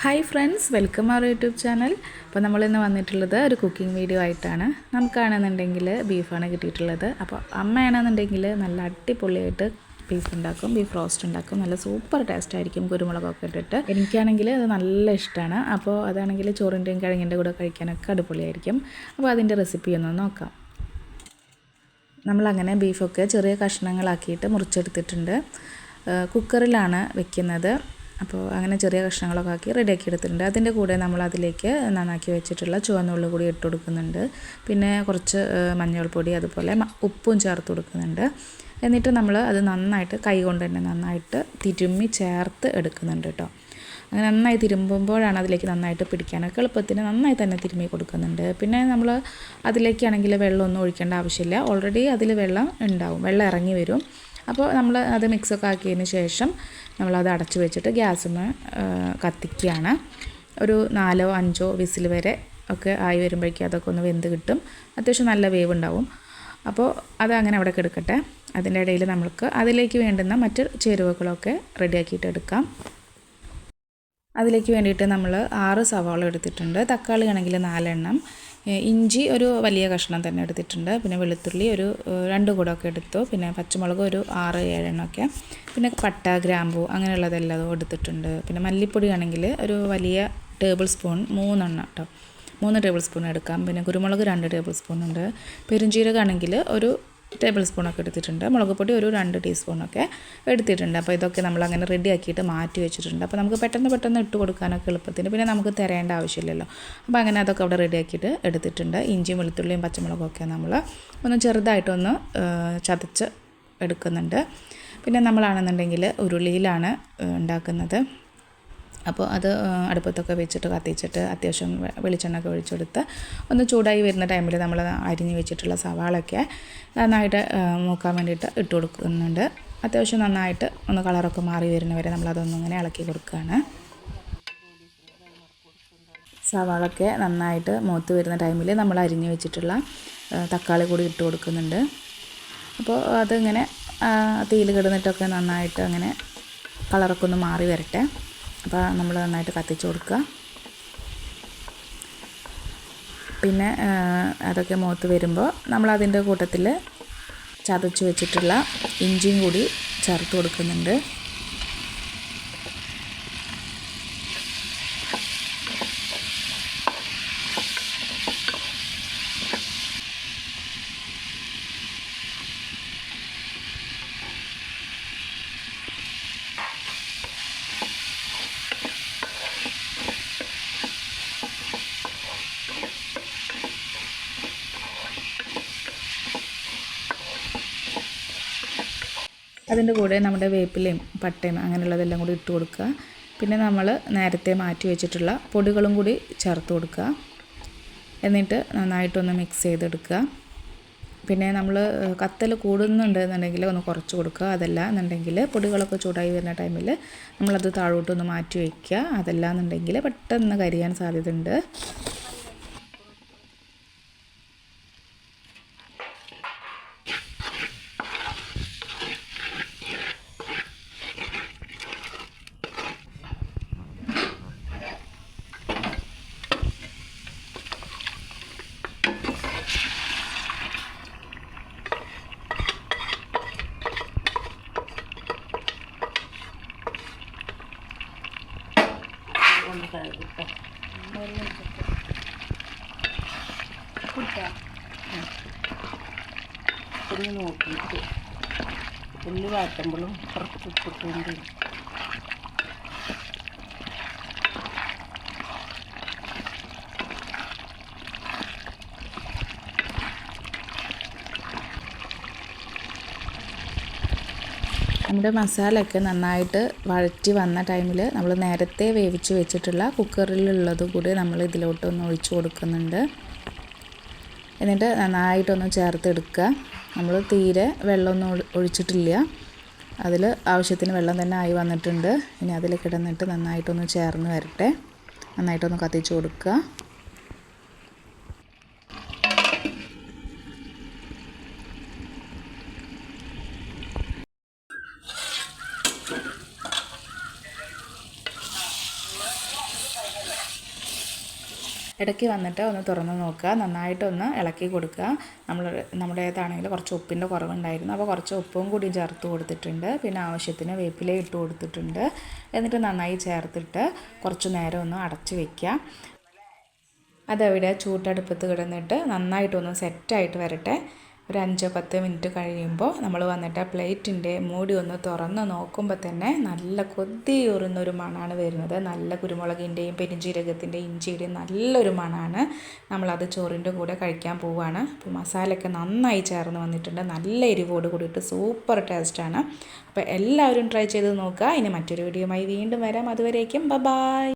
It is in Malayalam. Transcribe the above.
Hi friends, welcome our YouTube channel. അപ്പോൾ നമ്മളിന്ന് വന്നിട്ടുള്ളത് ഒരു കുക്കിംഗ് വീഡിയോ ആയിട്ടാണ്. നമുക്കാണെന്നുണ്ടെങ്കിൽ ബീഫാണ് കിട്ടിയിട്ടുള്ളത്. അപ്പോൾ അമ്മയാണെന്നുണ്ടെങ്കിൽ നല്ല അടിപൊളിയായിട്ട് ബീഫ് ഉണ്ടാക്കും, ബീഫ് റോസ്റ്റ് ഉണ്ടാക്കും. നല്ല സൂപ്പർ ടേസ്റ്റ് ആയിരിക്കും കുരുമുളകൊക്കെ ഇട്ടിട്ട്. എനിക്കാണെങ്കിൽ അത് നല്ല ഇഷ്ടമാണ്. അപ്പോൾ അതാണെങ്കിൽ ചോറിൻ്റെയും കിഴങ്ങിൻ്റെ കൂടെ കഴിക്കാനൊക്കെ അടിപൊളിയായിരിക്കും. അപ്പോൾ അതിൻ്റെ റെസിപ്പി ഒന്ന് നോക്കാം. നമ്മളങ്ങനെ ബീഫൊക്കെ ചെറിയ കഷ്ണങ്ങളാക്കിയിട്ട് മുറിച്ചെടുത്തിട്ടുണ്ട്. കുക്കറിലാണ് വെക്കുന്നത്. അപ്പോൾ അങ്ങനെ ചെറിയ കഷ്ണങ്ങളൊക്കെ ആക്കി റെഡിയാക്കി എടുത്തിട്ടുണ്ട്. അതിൻ്റെ കൂടെ നമ്മൾ അതിലേക്ക് നന്നാക്കി വെച്ചിട്ടുള്ള ചുവന്നുള്ളി കൂടി ഇട്ട് കൊടുക്കുന്നുണ്ട്. പിന്നെ കുറച്ച് മഞ്ഞൾപ്പൊടി അതുപോലെ ഉപ്പും ചേർത്ത് കൊടുക്കുന്നുണ്ട്. എന്നിട്ട് നമ്മൾ അത് നന്നായിട്ട് കൈ കൊണ്ട് തന്നെ നന്നായിട്ട് തിരുമ്മി ചേർത്ത് എടുക്കുന്നുണ്ട് കേട്ടോ. അങ്ങനെ നന്നായി തിരുമ്പുമ്പോഴാണ് അതിലേക്ക് നന്നായിട്ട് പിടിക്കാനൊക്കെ എളുപ്പത്തിന് നന്നായി തന്നെ തിരുമ്മി കൊടുക്കുന്നുണ്ട്. പിന്നെ നമ്മൾ അതിലേക്കാണെങ്കിൽ വെള്ളമൊന്നും ഒഴിക്കേണ്ട ആവശ്യമില്ല. ഓൾറെഡി അതിൽ വെള്ളം ഉണ്ടാവും, വെള്ളം ഇറങ്ങി വരും. അപ്പോൾ നമ്മൾ അത് മിക്സൊക്കെ ആക്കിയതിന് ശേഷം നമ്മളത് അടച്ചു വെച്ചിട്ട് ഗ്യാസിന് കത്തിക്കുകയാണ്. ഒരു 4-5 വിസിൽ വരെ ഒക്കെ ആയി വരുമ്പോഴേക്കും അതൊക്കെ ഒന്ന് വെന്ത് കിട്ടും. അത്യാവശ്യം നല്ല വേവ് ഉണ്ടാവും. അപ്പോൾ അത് അങ്ങനെ അവിടെ കിടക്കട്ടെ. അതിൻ്റെ ഇടയിൽ നമുക്ക് അതിലേക്ക് വേണ്ടുന്ന മറ്റ് ചേരുവകളൊക്കെ റെഡിയാക്കിയിട്ട് എടുക്കാം. അതിലേക്ക് വേണ്ടിയിട്ട് നമ്മൾ 6 സവാള എടുത്തിട്ടുണ്ട്. തക്കാളി ആണെങ്കിൽ 4 എണ്ണം, ഇഞ്ചി ഒരു വലിയ കഷ്ണം തന്നെ എടുത്തിട്ടുണ്ട്. പിന്നെ വെളുത്തുള്ളി ഒരു 2 കൂടമൊക്കെ എടുത്തു. പിന്നെ പച്ചമുളക് ഒരു 6-7 എണ്ണമൊക്കെ. പിന്നെ പട്ട, ഗ്രാമ്പൂ അങ്ങനെയുള്ളതെല്ലാം എടുത്തിട്ടുണ്ട്. പിന്നെ മല്ലിപ്പൊടി ആണെങ്കിൽ ഒരു വലിയ ടേബിൾ സ്പൂൺ 3 എണ്ണം കേട്ടോ, 3 ടേബിൾ സ്പൂൺ എടുക്കാം. പിന്നെ കുരുമുളക് 2 ടേബിൾ സ്പൂൺ ഉണ്ട്. പെരുംജീരകമാണെങ്കിൽ ഒരു ടേബിൾ സ്പൂണൊക്കെ എടുത്തിട്ടുണ്ട്. മുളക് പൊടി ഒരു 2 ടീസ്പൂണൊക്കെ എടുത്തിട്ടുണ്ട്. അപ്പോൾ ഇതൊക്കെ നമ്മളങ്ങനെ റെഡിയാക്കിയിട്ട് മാറ്റി വെച്ചിട്ടുണ്ട്. അപ്പോൾ നമുക്ക് പെട്ടെന്ന് ഇട്ട് കൊടുക്കാനൊക്കെ എളുപ്പത്തിന്, പിന്നെ നമുക്ക് തിരയേണ്ട ആവശ്യമില്ലല്ലോ. അപ്പോൾ അങ്ങനെ അതൊക്കെ അവിടെ റെഡിയാക്കിയിട്ട് എടുത്തിട്ടുണ്ട്. ഇഞ്ചിയും വെളുത്തുള്ളിയും പച്ചമുളകൊക്കെ നമ്മൾ ഒന്ന് ചെറുതായിട്ടൊന്ന് ചതച്ച് എടുക്കുന്നുണ്ട്. പിന്നെ നമ്മളാണെന്നുണ്ടെങ്കിൽ ഉരുളിയിലാണ് ഉണ്ടാക്കുന്നത്. അപ്പോൾ അത് അടുപ്പത്തൊക്കെ വെച്ചിട്ട് കത്തിച്ചിട്ട് അത്യാവശ്യം വെളിച്ചെണ്ണയൊക്കെ ഒഴിച്ചെടുത്ത് ഒന്ന് ചൂടായി വരുന്ന ടൈമിൽ നമ്മൾ അരിഞ്ഞ് വെച്ചിട്ടുള്ള സവാളയൊക്കെ നന്നായിട്ട് മൂക്കാൻ വേണ്ടിയിട്ട് ഇട്ട് കൊടുക്കുന്നുണ്ട്. അത്യാവശ്യം നന്നായിട്ട് ഒന്ന് കളറൊക്കെ മാറി വരുന്നവരെ നമ്മളതൊന്നും ഇങ്ങനെ ഇളക്കി കൊടുക്കുകയാണ്. സവാളൊക്കെ നന്നായിട്ട് മൂത്ത് വരുന്ന ടൈമിൽ നമ്മൾ അരിഞ്ഞ് വെച്ചിട്ടുള്ള തക്കാളി കൂടി ഇട്ട് കൊടുക്കുന്നുണ്ട്. അപ്പോൾ അതിങ്ങനെ തീയിൽ കിടന്നിട്ടൊക്കെ നന്നായിട്ട് അങ്ങനെ കളറൊക്കെ ഒന്ന് മാറി വരട്ടെ. അപ്പോൾ നമ്മൾ നന്നായിട്ട് കത്തിച്ച് കൊടുക്കുക. പിന്നെ അതൊക്കെ മൂത്ത് വരുമ്പോൾ നമ്മളതിൻ്റെ കൂട്ടത്തിൽ ചതച്ച് വെച്ചിട്ടുള്ള ഇഞ്ചിയും കൂടി ചേർത്ത് കൊടുക്കുന്നുണ്ട്. അതിൻ്റെ കൂടെ നമ്മുടെ വേപ്പിലയും പട്ടയും അങ്ങനെയുള്ളതെല്ലാം കൂടി ഇട്ട് കൊടുക്കുക. പിന്നെ നമ്മൾ നേരത്തെ മാറ്റി വെച്ചിട്ടുള്ള പൊടികളും കൂടി ചേർത്ത് കൊടുക്കുക. എന്നിട്ട് നന്നായിട്ടൊന്ന് മിക്സ് ചെയ്തെടുക്കുക. പിന്നെ നമ്മൾ കത്തൽ കൂടുന്നുണ്ട് എന്നുണ്ടെങ്കിൽ ഒന്ന് കുറച്ച് കൊടുക്കുക. അതല്ല എന്നുണ്ടെങ്കിൽ പൊടികളൊക്കെ ചൂടായി വരുന്ന ടൈമിൽ നമ്മളത് താഴോട്ടൊന്ന് മാറ്റി വയ്ക്കുക. അതല്ല എന്നുണ്ടെങ്കിൽ പെട്ടെന്ന് കരിയാൻ സാധ്യതയുണ്ട്. ഒന്ന് നോക്കിയിട്ട് ഉള്ളി വാട്ടുമ്പോഴും കുറച്ച് ഉപ്പിട്ടുണ്ട്. നമ്മുടെ മസാലയൊക്കെ നന്നായിട്ട് വഴറ്റി വന്ന ടൈമിൽ നമ്മൾ നേരത്തെ വേവിച്ച് വെച്ചിട്ടുള്ള കുക്കറിലുള്ളത് കൂടി നമ്മൾ ഇതിലോട്ടൊന്ന് ഒഴിച്ചു കൊടുക്കുന്നുണ്ട്. എന്നിട്ട് നന്നായിട്ടൊന്ന് ചേർത്തെടുക്കുക. നമ്മൾ തീരെ വെള്ളമൊന്നും ഒഴിച്ചിട്ടില്ല. അതിൽ ആവശ്യത്തിന് വെള്ളം തന്നെ ആയി വന്നിട്ടുണ്ട്. ഇനി അതിൽ കിടന്നിട്ട് നന്നായിട്ടൊന്ന് ചേർന്ന് വരട്ടെ. നന്നായിട്ടൊന്ന് കത്തിച്ച് കൊടുക്കുക. ഇടയ്ക്ക് വന്നിട്ട് ഒന്ന് തുറന്ന് നോക്കുക, നന്നായിട്ടൊന്ന് ഇളക്കി കൊടുക്കുക. നമ്മുടേതാണെങ്കിൽ കുറച്ച് ഉപ്പിൻ്റെ കുറവുണ്ടായിരുന്നു, അപ്പോൾ കുറച്ച് ഉപ്പും കൂടി ചേർത്ത് കൊടുത്തിട്ടുണ്ട്. പിന്നെ ആവശ്യത്തിന് വേപ്പില ഇട്ട് കൊടുത്തിട്ടുണ്ട്. എന്നിട്ട് നന്നായി ചേർത്തിട്ട് കുറച്ച് നേരം ഒന്ന് അടച്ച് വയ്ക്കുക. അതവിടെ ചൂട്ടടുപ്പത്ത് കിടന്നിട്ട് നന്നായിട്ടൊന്ന് സെറ്റായിട്ട് വരട്ടെ. ഒരു 5-10 മിനിറ്റ് കഴിയുമ്പോൾ നമ്മൾ വന്നിട്ട് പ്ലേറ്റിൻ്റെ മൂടി ഒന്ന് തുറന്ന് നോക്കുമ്പോൾ തന്നെ നല്ല കൊതിയൂറുന്നൊരു മണമാണ് വരുന്നത്. നല്ല കുരുമുളകിൻ്റെയും പെരുംജീരകത്തിൻ്റെയും ഇഞ്ചിയുടെയും നല്ലൊരു മണമാണ്. നമ്മളത് ചോറിൻ്റെ കൂടെ കഴിക്കാൻ പോവുകയാണ്. അപ്പോൾ മസാലയൊക്കെ നന്നായി ചേർന്ന് വന്നിട്ടുണ്ട്. നല്ല എരിവോട് കൂടിയിട്ട് സൂപ്പർ ടേസ്റ്റാണ്. അപ്പോൾ എല്ലാവരും ട്രൈ ചെയ്ത് നോക്കുക. ഇനി മറ്റൊരു വീഡിയോയുമായി വീണ്ടും വരാം. അതുവരേക്കും ബൈ.